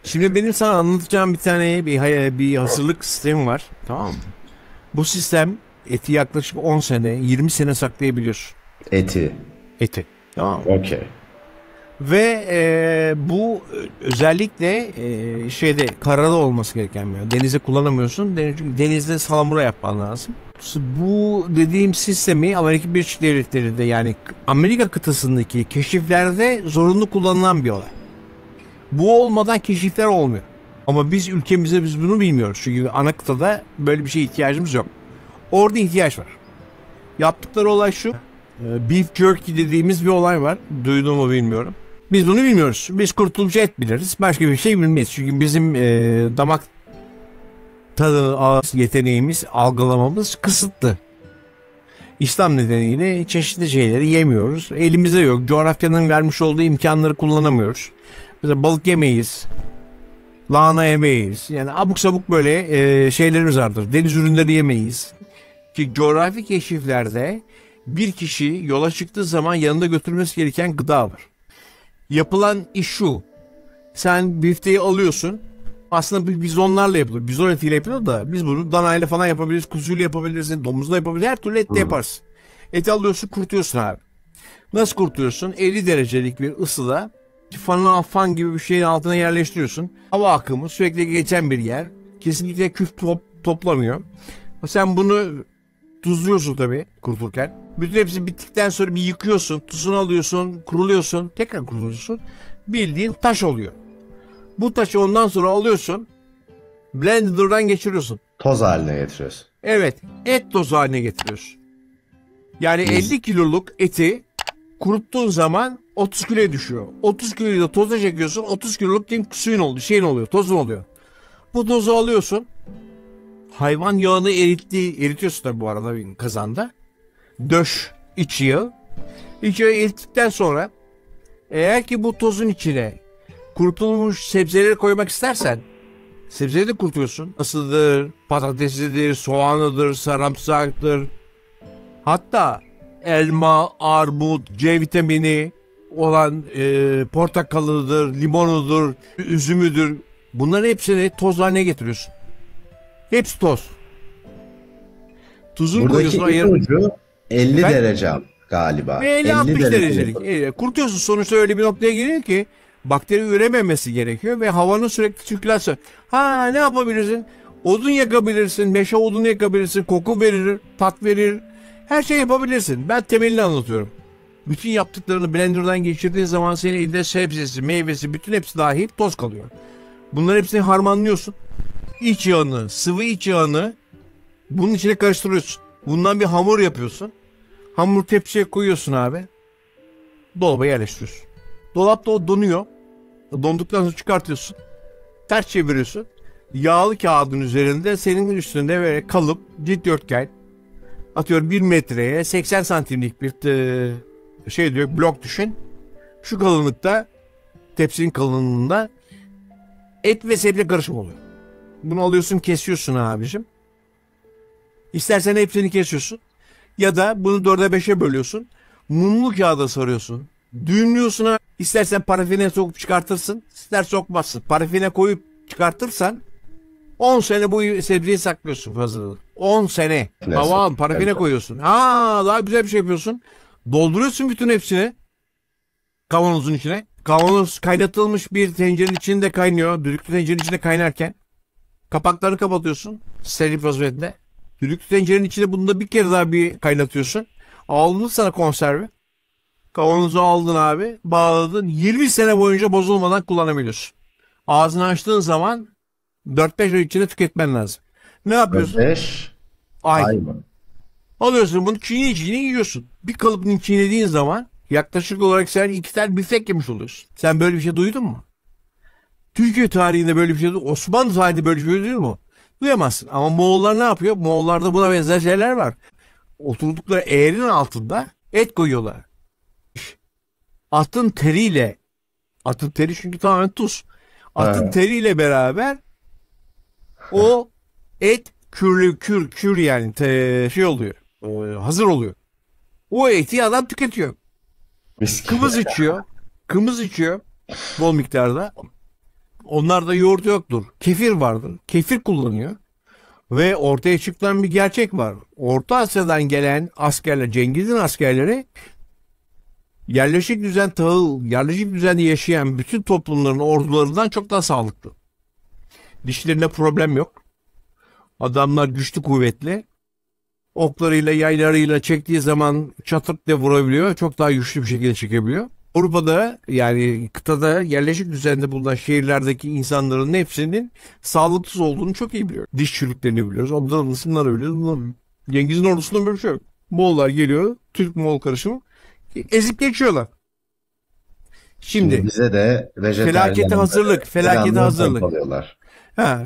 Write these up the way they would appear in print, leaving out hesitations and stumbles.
Şimdi benim sana anlatacağım bir tane bir hazırlık sistemi var. Tamam mı? Bu sistem eti yaklaşık 10 sene, 20 sene saklayabiliyor. Eti. Eti. Tamam mı? Okey. Ve bu özellikle şeyde karada olması gereken bir. Denize kullanamıyorsun. Çünkü denizde salamura yapman lazım. Bu dediğim sistemi Amerika Birleşik Devletleri'nde yani Amerika kıtasındaki keşiflerde zorunlu kullanılan bir olay. Bu olmadan keşifler olmuyor. Ama ülkemizde bunu bilmiyoruz. Çünkü ana kıtada böyle bir şeye ihtiyacımız yok. Orada ihtiyaç var. Yaptıkları olay şu. Beef jerky dediğimiz bir olay var. Duydun mu bilmiyorum. Biz bunu bilmiyoruz. Biz kurtulmuş et biliriz. Başka bir şey bilmeyiz. Çünkü bizim damak tadı ağız yeteneğimiz, algılamamız kısıtlı. İslam nedeniyle çeşitli şeyleri yemiyoruz. Elimizde yok. Coğrafyanın vermiş olduğu imkanları kullanamıyoruz. Mesela balık yemeyiz. Lahana yemeyiz. Yani abuk sabuk böyle şeylerimiz vardır. Deniz ürünleri yemeyiz. Ki coğrafi keşiflerde bir kişi yola çıktığı zaman yanında götürmesi gereken gıda var. Yapılan iş şu. Sen bifteyi alıyorsun. Aslında bir bizonlarla yapılır. Bizon etiyle yapılır da biz bunu danayla falan yapabiliriz. Kuzuyla yapabiliriz. Domuzla yapabiliriz. Her türlü etle yaparsın. Eti alıyorsun, kurutuyorsun abi. Nasıl kurutuyorsun? 50 derecelik bir ısıda fan gibi bir şeyin altına yerleştiriyorsun. Hava akımı sürekli geçen bir yer. Kesinlikle küf toplamıyor. Sen bunu tuzluyorsun tabii kuruturken. Bütün hepsi bittikten sonra bir yıkıyorsun. Tuzunu alıyorsun, kuruluyorsun. Tekrar kuruluyorsun. Bildiğin taş oluyor. Bu taşı ondan sonra alıyorsun. Blender'dan geçiriyorsun. Toz haline getiriyorsun. Evet. Et tozu haline getiriyorsun. Yani 50 kiloluk eti kuruttuğun zaman 30 kiloya düşüyor. 30 kiloyu da toza çekiyorsun. 30 kiloluk suyun oluyor. Şeyin oluyor. Tozun oluyor. Bu tozu alıyorsun. Hayvan yağını eritiyorsun tabii bu arada bir kazanda. Döş iç yağı. İç yağı erittikten sonra eğer ki bu tozun içine kurutulmuş sebzeleri koymak istersen sebzeleri de kurutuyorsun. Nasıldır? Patatesidir, soğanıdır, sarımsaktır. Hatta elma, armut, C vitamini olan portakalıdır, limonudur, üzümüdür. Bunların hepsini toz haline getiriyorsun. Hepsi toz. Tuzunu Buradaki koyuyorsun. ucu 50 derece galiba. Ve 50-60 derecelik. Kurutuyorsun, sonuçta öyle bir noktaya geliyor ki bakteri ürememesi gerekiyor ve havanın sürekli sirkülasyon. Ne yapabilirsin? Odun yakabilirsin, meşe odunu yakabilirsin, koku verir, tat verir. Her şey yapabilirsin. Ben temelini anlatıyorum. Bütün yaptıklarını blenderdan geçirdiğin zaman senin elinde sebzesi, meyvesi, bütün hepsi dahil toz kalıyor. Bunların hepsini harmanlıyorsun. İç yağını, sıvı iç yağını bunun içine karıştırıyorsun. Bundan bir hamur yapıyorsun. Hamur tepsiye koyuyorsun abi. Dolaba yerleştiriyorsun. Dolapta o donuyor. Donduktan sonra çıkartıyorsun. Ters çeviriyorsun. Yağlı kağıdın üzerinde senin üstünde böyle kalıp dikdörtgen atıyorum 1 metreye 80 santimlik bir şey diyor blok düşün. Şu kalınlıkta tepsinin kalınlığında et ve sebze karışımı oluyor. Bunu alıyorsun kesiyorsun abicim. İstersen hepsini kesiyorsun. Ya da bunu 4'e 5'e bölüyorsun. Mumlu kağıda sarıyorsun. Düğümlüyorsun ha. İstersen parafine sokup çıkartırsın. İster sokmazsın. Parafine koyup çıkartırsan 10 sene bu sebzeyi saklıyorsun fazla. 10 sene. Tamam, parafine koyuyorsun. Daha güzel bir şey yapıyorsun. Dolduruyorsun bütün hepsini. Kavanozun içine. Kavanoz kaynatılmış bir tencerenin içinde kaynıyor. Düdüklü tencerenin içinde kaynarken. Kapaklarını kapatıyorsun. Steril vaziyette. Düdüklü tencerenin içinde bunu da bir kere daha bir kaynatıyorsun. Aldın sana konserve. Kavanozu aldın abi. Bağladın. 20 sene boyunca bozulmadan kullanabiliyorsun. Ağzını açtığın zaman 4-5 ay içinde tüketmen lazım. Ne yapıyorsun? 5 ay mı? Alıyorsun bunu çiğne yiyorsun. Bir kalıbını çiğnediğin zaman yaklaşık olarak sen 2 tane biftek yemiş oluyorsun. Sen böyle bir şey duydun mu? Türkiye tarihinde böyle bir şey duydun mu? Osmanlı tarihinde böyle bir şey duydun mu? Duyamazsın. Ama Moğollar ne yapıyor? Moğollarda buna benzer şeyler var. Oturdukları eğerin altında et koyuyorlar. Atın teriyle, atın teri çünkü tamamen tuz. Atın teriyle beraber o et kür yani şey oluyor. Hazır oluyor. O eti adam tüketiyor. Kımız içiyor. Bol miktarda. Onlarda yoğurt yoktur. Kefir vardır. Kefir kullanıyor. Ve ortaya çıkan bir gerçek var. Orta Asya'dan gelen askerler, Cengiz'in askerleri yerleşik düzen tahıl, yerleşik düzende yaşayan bütün toplumların ordularından çok daha sağlıklı. Dişlerinde problem yok. Adamlar güçlü, kuvvetli. Oklarıyla, yaylarıyla çektiği zaman çatırt diye vurabiliyor. Çok daha güçlü bir şekilde çekebiliyor. Avrupa'da, yani kıtada yerleşik düzende bulunan şehirlerdeki insanların hepsinin sağlıksız olduğunu çok iyi biliyor. Diş çürüklerini biliyoruz. Onların ısınları biliyoruz. Cengiz'in ordusunda böyle bir şey yok. Moğollar geliyor. Türk-Moğol karışımı. Ezip geçiyorlar. Şimdi bize de felakete hazırlık. Felakete hazırlık. Alıyorlar.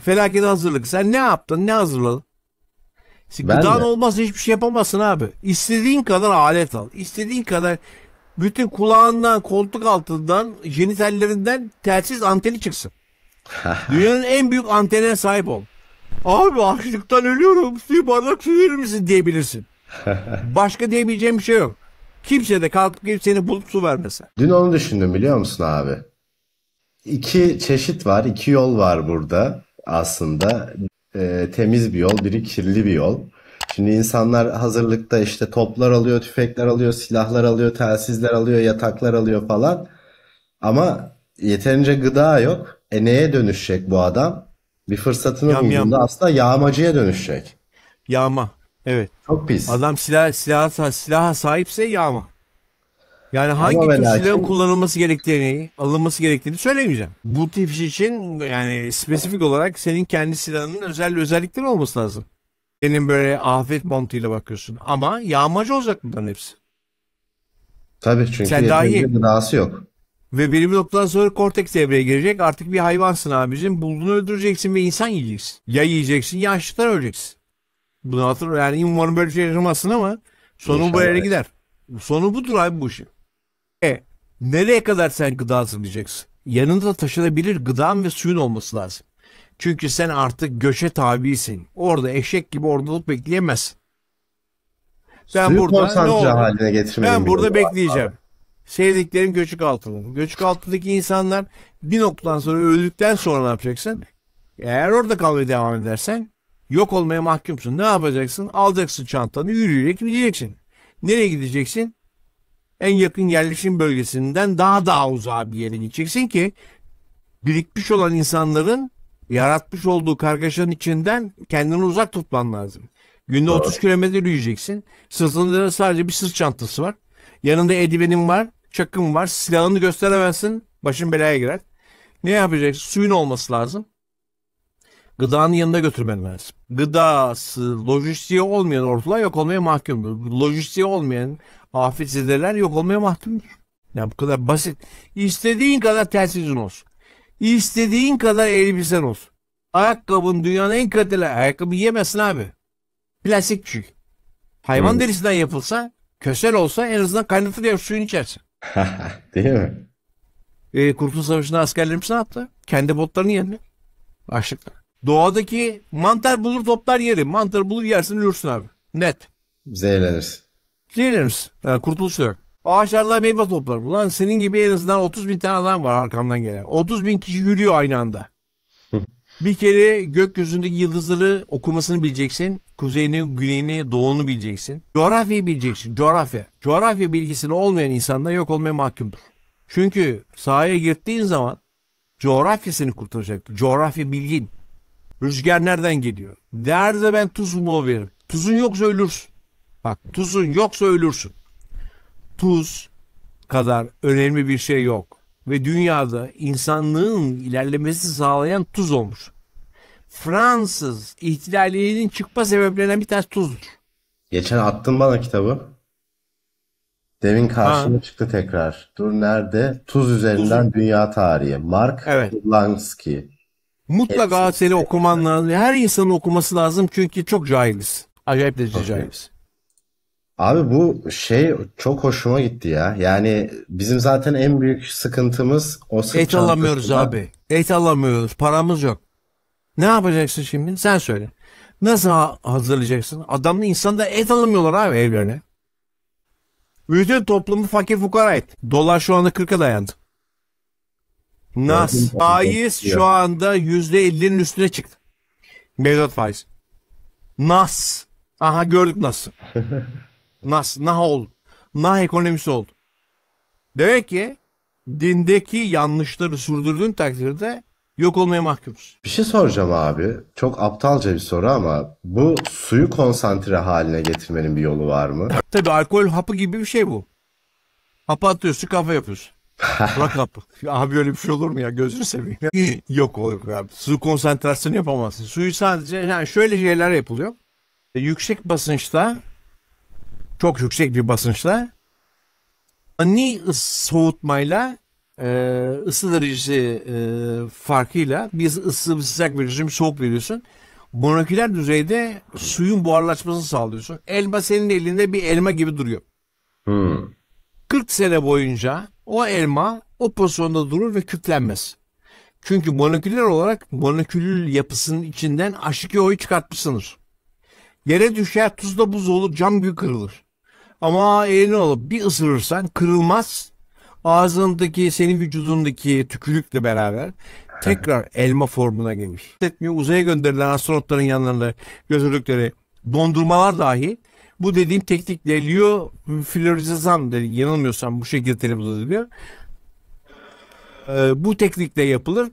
Felakete hazırlık. Sen ne yaptın? Ne hazırladın? Gıdan olmazsa hiçbir şey yapamazsın abi. İstediğin kadar alet al. İstediğin kadar bütün kulağından, koltuk altından, jenitallerinden telsiz anteni çıksın. Dünyanın en büyük antenine sahip ol. Abi açlıktan ölüyorum. Bir bardak su verir misin diyebilirsin. Başka diyebileceğim bir şey yok. Kimse de kalkıp gelip seni bulup su vermese. Dün onu düşündüm, biliyor musun abi? İki çeşit var, iki yol var burada aslında. Temiz bir yol, biri kirli bir yol. Şimdi insanlar hazırlıkta işte toplar alıyor, tüfekler alıyor, silahlar alıyor, telsizler alıyor, yataklar alıyor falan. Ama yeterince gıda yok. Neye dönüşecek bu adam? Bir fırsatını bulduğunda aslında yağmacıya dönüşecek. Yağma. Evet. Çok pis. Adam silaha sahipse yağma. Yani hangi tür silahın kullanılması gerektiğini, alınması gerektiğini söylemeyeceğim. Bu tip iş için yani spesifik olarak senin kendi silahının özellikleri olması lazım. Senin böyle afet montuyla bakıyorsun. Ama yağmacı olacak bunların hepsi. Tabii, çünkü yeterince gıdası yok. Ve bir noktadan sonra korteks devreye girecek. Artık bir hayvansın abicim. Bulduğunu öldüreceksin ve insan yiyeceksin. Ya yiyeceksin ya açlıktan öleceksin. Bunu hatırla, yani umarım böyle bir şey yaşamazsın ama sonu bu yere gider. Sonu budur abi bu işin. Nereye kadar sen gıda hazırlayacaksın? Yanında taşınabilir gıdan ve suyun olması lazım. Çünkü sen artık göçe tabisin. Orada eşek gibi oradalık bekleyemezsin. Ben burada haline getirmeyi ben burada bekleyeceğim. Sevdiklerim göçük altında. Göçük altındaki insanlar bir noktadan sonra öldükten sonra ne yapacaksın? Eğer orada kalmaya devam edersen yok olmaya mahkumsun. Ne yapacaksın? Alacaksın çantanı, yürüyerek gideceksin. Nereye gideceksin? En yakın yerleşim bölgesinden daha uzağa bir yere gideceksin ki birikmiş olan insanların yaratmış olduğu kargaşanın içinden kendini uzak tutman lazım. Günde 30 kilometre yürüyeceksin. Sırtında sadece bir sırt çantası var. Yanında eldivenin var, çakın var. Silahını gösteremezsin. Başın belaya girer. Ne yapacaksın? Suyun olması lazım. Gıdanın yanında götürmen lazım. Gıdası, lojistiği olmayan ordular yok olmaya mahkumdur. Lojistiği olmayan afetzedeler yok olmaya mahkumdur. Ya bu kadar basit. İstediğin kadar telsizin olsun. İstediğin kadar elbisen olsun. Ayakkabın dünyanın en kaliteli ayakkabı yiyemezsin abi. Plastik bir şey. Hayvan derisinden yapılsa, kösel olsa en azından kaynatır ya suyunu içersin. Değil mi? Kurtuluş Savaşı'nda askerlerimiz ne yaptı? Kendi botlarını yedi. Açlıkla. Doğadaki mantar bulur toplar yerim. Mantar bulur yersin ölürsün abi. Net. Zehirlenirsin. Zehirlenirsin. Yani kurtuluş yok. Ağaçlarla meyve toplar. Ulan senin gibi en azından 30 bin tane adam var arkamdan gelen. 30 bin kişi yürüyor aynı anda. Bir kere gökyüzündeki yıldızları okumasını bileceksin. Kuzeyini, güneyini, doğunu bileceksin. Coğrafyayı bileceksin. Coğrafya. Coğrafya bilgisini olmayan insan da yok olmaya mahkumdur. Çünkü sahaya girdiğin zaman coğrafya seni kurtaracak. Coğrafya bilgin. Rüzgar nereden geliyor? Nerede ben tuzumu veririm? Tuzun yoksa ölürsün. Bak, tuzun yoksa ölürsün. Tuz kadar önemli bir şey yok. Ve dünyada insanlığın ilerlemesini sağlayan tuz olmuş. Fransız ihtilalinin çıkma sebeplerinden bir tanesi tuzdur. Geçen attın bana kitabı. Demin karşıma çıktı tekrar. Dur, nerede? Tuz üzerinden dünya tarihi. Mark Lansky. Mutlaka seni okuman lazım. Her insanın okuması lazım çünkü çok cahiliz. Acayip derece cahiliz. Abi bu şey çok hoşuma gitti ya. Yani bizim zaten en büyük sıkıntımız o sırt et alamıyoruz abi. Et alamıyoruz. Paramız yok. Ne yapacaksın şimdi? Sen söyle. Nasıl hazırlayacaksın? Adamlı insanda et alamıyorlar abi evlerine. Bütün toplumu fakir fukara et. Dolar şu anda 40'a dayandı. Nas. Gördüm, Faiz şu anda %50'nin üstüne çıktı. Mevduat faiz. Nas. Aha gördük nasıl. Nas. Nah oldu. Nah ekonomisi oldu. Demek ki dindeki yanlışları sürdürdüğün takdirde yok olmaya mahkumuz. Bir şey soracağım abi. Çok aptalca bir soru ama bu suyu konsantre haline getirmenin bir yolu var mı? Tabii alkol hapı gibi bir şey bu. Hapı atıyorsun, kafa yapıyorsun. Bırak hapı. Abi öyle bir şey olur mu ya? Gözünü seveyim. Yok olur abi. Su konsantrasyonu yapamazsın. Suyu sadece yani şöyle şeyler yapılıyor. Yüksek basınçta, çok yüksek bir basınçta ani soğutmayla ısı derecesi farkıyla bir ısı bir sıcak veriyorsun, bir soğuk veriyorsun. Moleküler düzeyde suyun buharlaşmasını sağlıyorsun. Elma senin elinde bir elma gibi duruyor. Hmm. 40 sene boyunca o elma o pozisyonda durur ve kütlenmez. Çünkü moleküler olarak molekül yapısının içinden H2O'yu çıkartmışsınız. Yere düşer, tuzla buz olur, cam gibi kırılır. Ama eline alıp bir ısırırsan kırılmaz. Ağzındaki, senin vücudundaki tükürükle beraber tekrar elma formuna gelir. Etmiyor. Uzaya gönderilen astronotların yanlarında götürdükleri dondurmalar dahi bu dediğim teknikle liyofilizan dedi, yanılmıyorsam bu şekilde telaffuz ediliyor. Bu teknikle yapılır.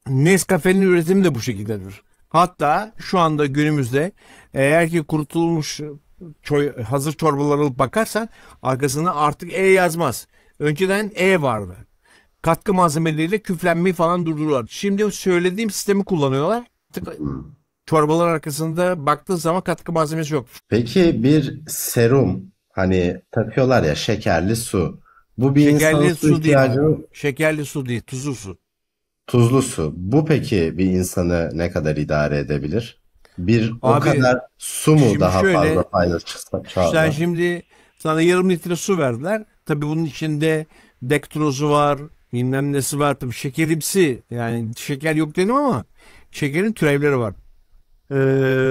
Nescafe'nin üretimi de bu şekildedir. Hatta şu anda günümüzde eğer ki kurutulmuş hazır çorbalara alıp bakarsan arkasında artık E yazmaz. Önceden E vardı. Katkı malzemeleriyle küflenmeyi falan durdururlar. Şimdi söylediğim sistemi kullanıyorlar. Artık çorbalar arkasında baktığın zaman katkı malzemesi yok. Peki bir serum hani takıyorlar ya şekerli su. Bu bir insanın Şekerli su su değil ihtiyacını abi. Şekerli su değil, tuzlu su. tuzlu su. Bu peki bir insanı ne kadar idare edebilir? Bir o Abi kadar su mu şimdi daha fazla şöyle, fayda sen sağlar? şimdi sana yarım litre su verdiler. Tabii bunun içinde dektrozu var, bilmem nesi var. Tabii şekerimsi, yani şeker yok dedim ama şekerin türevleri var.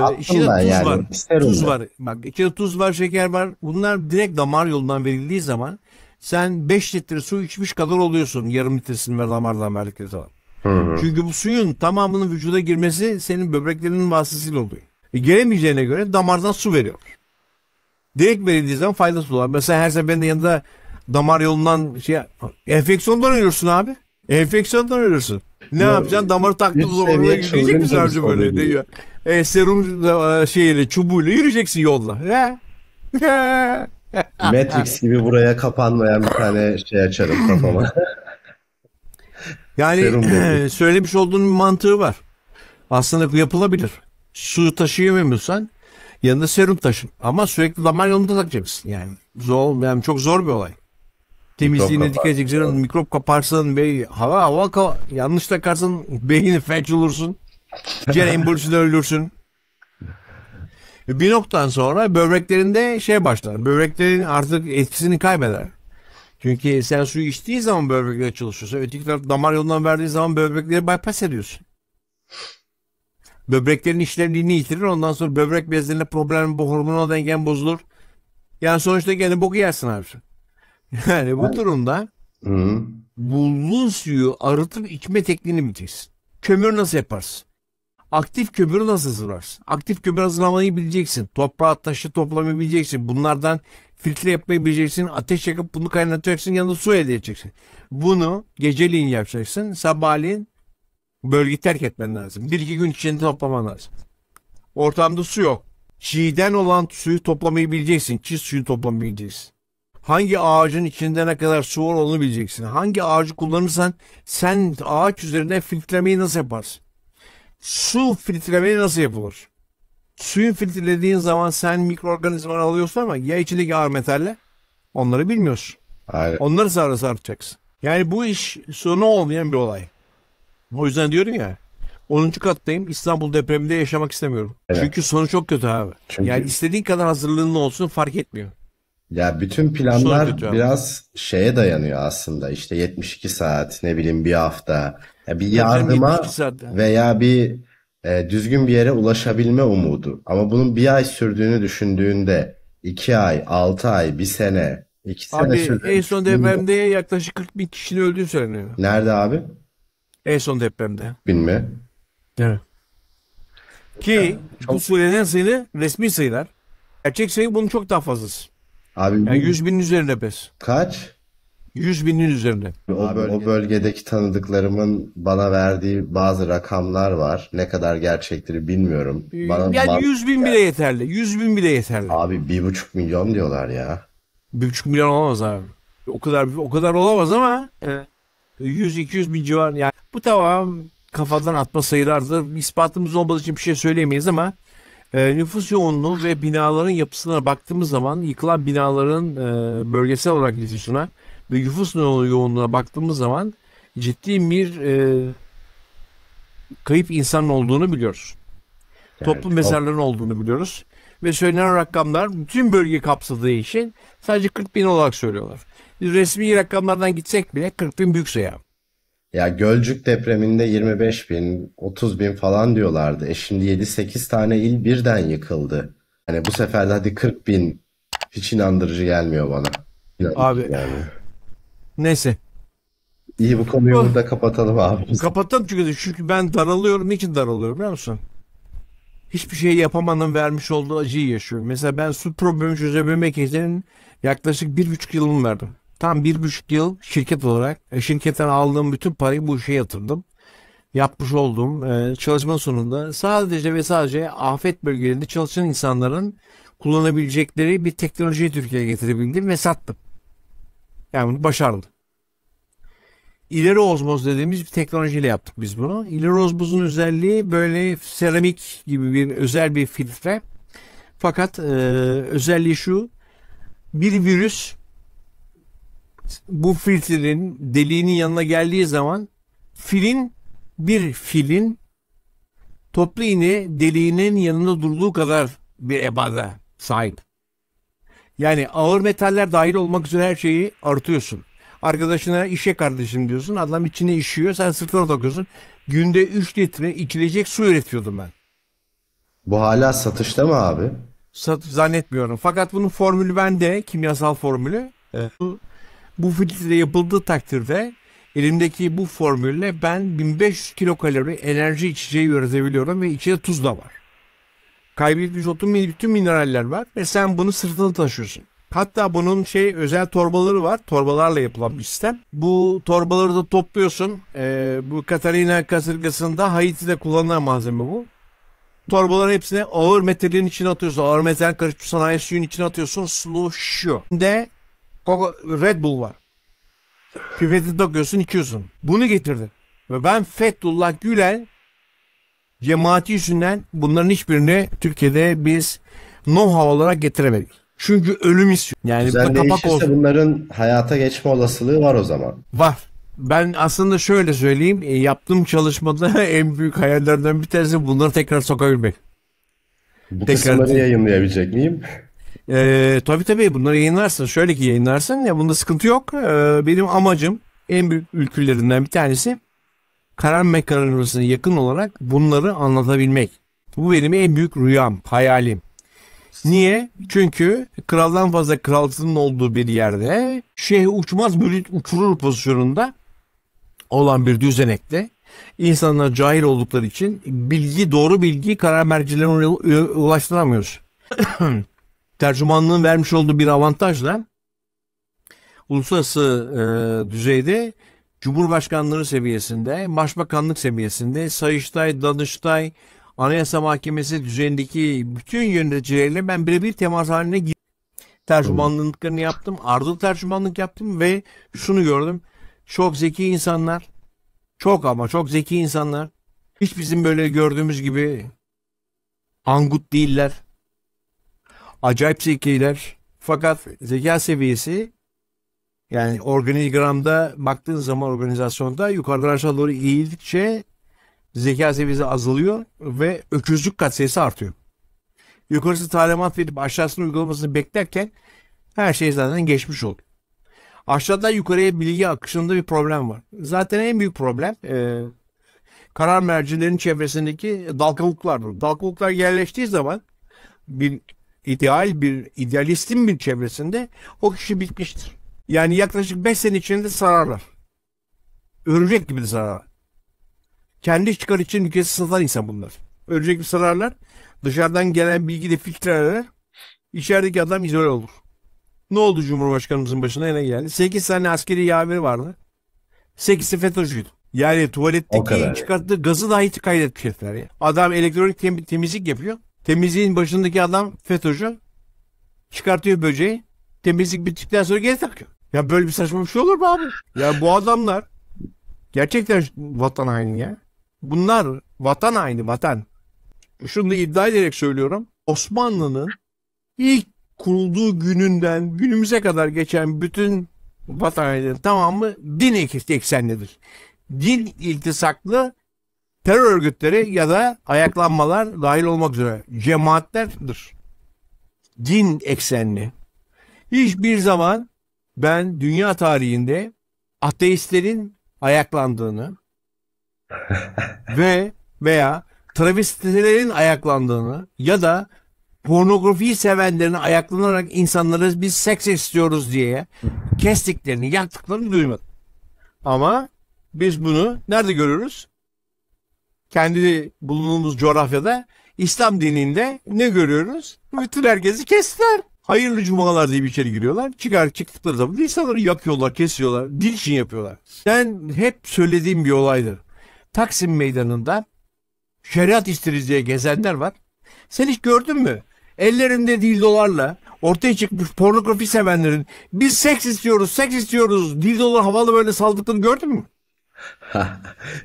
Attım İçinde ben tuz var. yani serum Tuz mu? var. Bak içinde tuz var, şeker var. Bunlar direkt damar yolundan verildiği zaman sen 5 litre su içmiş kadar oluyorsun. Yarım litresini ver damardan verdikleri zaman. Hı hı. Çünkü bu suyun tamamının vücuda girmesi senin böbreklerinin vasıtasıyla oluyor. Gelemeyeceğine göre damardan su veriyor. Direkt verildiği zaman faydası olur. Mesela her seferinde yanında damar yolundan enfeksiyondan ölürsün abi. Enfeksiyondan ölürsün. Ne Ya, yapacaksın? Damarı taktığın üst zaman orada seviye yürüyecek misin çılgınca bir harcı soru böyle gibi. diyor. Serum şeyle çubuğuyla yürüyeceksin yolda. Matrix gibi buraya kapanmayan bir tane şey açarım kafama. Yani Serum dedi. söylemiş olduğun bir mantığı var. Aslında yapılabilir. Su taşıyamıyorsan yanında serum taşın. Ama sürekli damar yolunda takacaksın yani. Zor, yani çok zor bir olay. Mikrop Temizliğine kapar. dikkat edeceksin. Mikrop kaparsın ve yanlış takarsın. Beyni felç olursun. Ciğer embolisinde ölürsün. Bir noktadan sonra böbreklerinde şey başlar. Böbreklerin artık etkisini kaybeder. Çünkü sen suyu içtiğin zaman böbrekler çalışıyorsa, öteki taraf damar yolundan verdiği zaman böbrekleri bypass ediyorsun. Böbreklerin işlevliğini yitirir. Ondan sonra böbrek bezlerinde problem, bu hormonal dengen bozulur. Yani sonuçta gene boku yersin abi. Yani bu durumda Hı. bulduğun suyu arıtıp içme tekniğini bileceksin. Kömür nasıl yaparsın? Aktif kömürü nasıl hazırlarsın? Aktif kömür hazırlamayı bileceksin. Toprağı, taşı toplamayı bileceksin. Bunlardan filtre yapmayı bileceksin. Ateş yakıp bunu kaynatacaksın. Yanında su elde edeceksin. Bunu geceliğin yapacaksın. Sabahleyin bölgeyi terk etmen lazım. 1-2 gün içinde toplaman lazım. Ortamda su yok. Çiğden olan suyu toplamayı bileceksin. Çiğ suyu toplamayı bileceksin. Hangi ağacın içinde ne kadar su var onu bileceksin. Hangi ağacı kullanırsan sen ağaç üzerinde filtremeyi nasıl yaparsın? Su filtremeyi nasıl yapılır? Suyun filtrelediğin zaman sen mikroorganizmaları alıyorsun ama ya içindeki ağır metaller, onları bilmiyorsun. Aynen. Onları sarı artacaksın. Yani bu iş sonu olmayan bir olay. O yüzden diyorum ya, 10. kattayım, İstanbul depreminde yaşamak istemiyorum. Evet. Çünkü sonu çok kötü abi. Çünkü Yani istediğin kadar hazırlığın olsun fark etmiyor. ya bütün Sonu planlar kötü abi. biraz şeye dayanıyor aslında. İşte 72 saat, ne bileyim bir hafta. Ya bir Tabii canım, 72 yardıma saatte. veya bir düzgün bir yere ulaşabilme umudu. Ama bunun bir ay sürdüğünü düşündüğünde 2 ay, 6 ay, bir sene 2 sene Abi sürdü. en son depremde yaklaşık 40 bin kişinin öldüğü söyleniyor. Nerede abi? En son depremde. Bilme. Evet. Ki bu Çok söylenen sayı resmi sayılar. Gerçek sayı bunun çok daha fazlası. abi Yani bu 100 binin üzerinde pes. kaç? 100 binin üzerinde. O bölgedeki tanıdıklarımın bana verdiği bazı rakamlar var. Ne kadar gerçektir bilmiyorum. Yani 100 bin bile yeterli. 100 bin bile yeterli. Abi 1,5 milyon diyorlar ya. 1,5 milyon olamaz abi. O kadar olamaz ama 100-200 bin civarı. Yani bu tamam kafadan atma sayılardır. İspatımız olmadığı için bir şey söyleyemeyiz ama nüfus yoğunluğu ve binaların yapısına baktığımız zaman yıkılan binaların bölgesel olarak nüfusuna ve nüfus yoğunluğuna baktığımız zaman ciddi bir kayıp insanın olduğunu biliyoruz. Yani Toplu mezarların olduğunu biliyoruz. Ve söylenen rakamlar bütün bölge kapsadığı için sadece 40 bin olarak söylüyorlar. Biz resmi rakamlardan gitsek bile 40 bin büyük sayı. ya Gölcük depreminde 25 bin, 30 bin falan diyorlardı. Şimdi 7-8 tane il birden yıkıldı. Hani bu sefer de hadi 40 bin hiç inandırıcı gelmiyor bana. Abi Yani. neyse. İyi bu konuyu Oh. burada kapatalım abi. Kapatalım çünkü ben daralıyorum. Niçin daralıyorum biliyor musun? Hiçbir şey yapamanın vermiş olduğu acıyı yaşıyorum. Mesela ben su problemi çözebilmek için yaklaşık 1,5 yılımı verdim. Tam 1,5 yıl şirket olarak şirketten aldığım bütün parayı bu işe yatırdım. Yapmış olduğum çalışma sonunda sadece ve sadece afet bölgelerinde çalışan insanların kullanabilecekleri bir teknolojiyi Türkiye'ye getirebildim ve sattım. Yani bunu başardım. İleri ozmoz dediğimiz bir teknolojiyle yaptık biz bunu. İleri ozmozun özelliği böyle seramik gibi bir özel bir filtre. Fakat özelliği şu: bir virüs bu filtrenin deliğinin yanına geldiği zaman bir filin toplu iğne deliğinin yanında durduğu kadar bir ebada sahip. Yani ağır metaller dahil olmak üzere her şeyi artıyorsun. Arkadaşına işe kardeşim diyorsun. Adam içine işiyor. Sen sırtına takıyorsun. Günde 3 litre içilecek su üretiyordum ben. Bu hala satışta mı abi? Zannetmiyorum. Fakat bunun formülü bende. Kimyasal formülü. Evet. Bu filtre yapıldığı takdirde elimdeki bu formülle ben 1500 kilokalori enerji içeceği üretebiliyorum ve içinde tuz da var. Kaybetmiş olduğum bütün mineraller var ve sen bunu sırtına taşıyorsun. Hatta bunun özel torbaları var. Torbalarla yapılan bir sistem. Bu torbaları da topluyorsun. Bu Katarina kasırgasında Haiti'de kullanılan malzeme bu. Torbaların hepsine ağır metalin içine atıyorsun. Ağır metal karışık sanayi suyun içine atıyorsun. Slushu. De Red Bull var. Pipeti takıyorsun, içiyorsun. Bunu getirdim. Ve ben Fethullah Gülen cemaati yüzünden bunların hiçbirini Türkiye'de biz know-how olarak getiremedik. Çünkü ölüm istiyor. Yani Düzen kapak değişirse olsun. bunların hayata geçme olasılığı var o zaman. Var. Ben aslında şöyle söyleyeyim. Yaptığım çalışmada en büyük hayallerden bir tanesi bunları tekrar sokabilmek. Bu Tekrar- kısımları yayınlayabilecek miyim? Tabii bunları yayınlarsın. Şöyle ki yayınlarsın. Ya bunda sıkıntı yok. Benim amacım en büyük ülkelerinden bir tanesi karar mekanizmasına yakın olarak bunları anlatabilmek. Bu benim en büyük rüyam, hayalim. Niye? Çünkü kraldan fazla kralsının olduğu bir yerde uçmaz bülük uçurur pozisyonunda olan bir düzenekte insanlar cahil oldukları için doğru bilgiyi karar mercilerine ulaştıramıyoruz. Tercümanlığın vermiş olduğu bir avantajla uluslararası düzeyde Cumhurbaşkanlığı seviyesinde, Başbakanlık seviyesinde, Sayıştay, Danıştay, Anayasa Mahkemesi düzeyindeki bütün yöneticilerle ben birebir temas haline girdim. Tercümanlıklarını yaptım, ardıl tercümanlık yaptım ve şunu gördüm. Çok zeki insanlar, çok zeki insanlar. Hiç bizim böyle gördüğümüz gibi angut değiller. Acayip zekiler. Fakat zeka seviyesi, yani organigramda baktığın zaman organizasyonda yukarıdan aşağı doğru eğildikçe zeka seviyesi azalıyor ve öküzlük katsayısı artıyor. Yukarısı talimat verip aşağısının uygulamasını beklerken her şey zaten geçmiş oluyor. Aşağıdan yukarıya bilgi akışında bir problem var. Zaten en büyük problem karar mercilerinin çevresindeki dalgalıklardır. Dalgalıklar yerleştiği zaman bir idealistin bir çevresinde o kişi bitmiştir. Yani yaklaşık 5 sene içinde sararlar. Örümcek gibi de sararlar. Kendi çıkar için ülkesi satan insan bunlar. Örümcek gibi sararlar. Dışarıdan gelen bilgi de filtreler. İçerideki adam izole olur. Ne oldu Cumhurbaşkanımızın başına ne geldi? 8 tane askeri yaveri vardı. 8'i FETÖ'cüydü. Yani O tuvaletteki kadar. çıkarttığı gazı dahi kaydetmiş herifler ya. Adam elektronik temizlik yapıyor. Temizliğin başındaki adam FETÖ'cü. Çıkartıyor böceği. Temizlik bittikten sonra geri takıyor. Ya böyle bir saçma bir şey olur mu abi? Ya bu adamlar gerçekten vatan haini ya. Bunlar vatan haini, vatan. Şunu da iddia ederek söylüyorum. Osmanlı'nın ilk kurulduğu gününden günümüze kadar geçen bütün vatan hainlerin tamamı din eksenlidir. Din iltisaklı terör örgütleri ya da ayaklanmalar dahil olmak üzere cemaatlerdir. Din eksenli. Hiçbir zaman ben dünya tarihinde ateistlerin ayaklandığını veya travestilerin ayaklandığını ya da pornografiyi sevenlerin ayaklanarak insanları biz seks istiyoruz diye kestiklerini, yaktıklarını duymadım. Ama biz bunu nerede görüyoruz? Kendi bulunduğumuz coğrafyada İslam dininde ne görüyoruz? Bütün herkesi kestiler. Hayırlı cumalar diye bir içeri giriyorlar. Çıktıkları zaman insanları yakıyorlar, kesiyorlar. Din için yapıyorlar. Sen hep söylediğim bir olaydır. Taksim Meydanı'nda şeriat isteriz diye gezenler var. Sen hiç gördün mü? Ellerinde dildolarla ortaya çıkmış pornografi sevenlerin biz seks istiyoruz, dildolar havalı böyle saldıklarını gördün mü?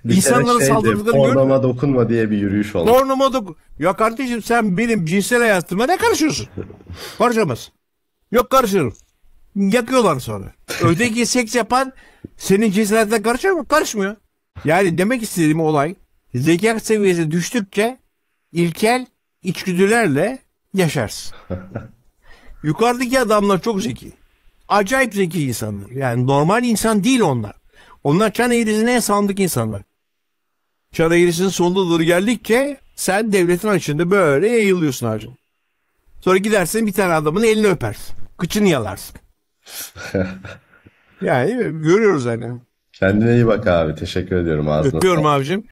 Bir İnsanlara kere saldırdıklarını gördün mü? pornoma dokunma diye bir yürüyüş olmuş. Pornoma ya kardeşim sen benim cinsel hayatıma ne karışıyorsun? Karışamaz. Yok karışırım. Yakıyorlar sonra. Öteki seks yapan senin cinsel hayatına karışıyor mu? Karışmıyor. Yani demek istediğim olay zeka seviyesi düştükçe ilkel içgüdülerle yaşarsın. Yukarıdaki adamlar çok zeki. Acayip zeki insanlar. Yani normal insan değil onlar. Onlar çan eğrisine en sandık insanlar. Çan eğrisinin sonuna doğru geldikçe sen devletin açığında böyle yayılıyorsun hacım. Sonra gidersin bir tane adamın elini öpersin. Kıçını yalarsın. Yani görüyoruz hani. Kendine iyi bak abi. Teşekkür ediyorum. Ağzına Öpüyorum sağlık. abicim.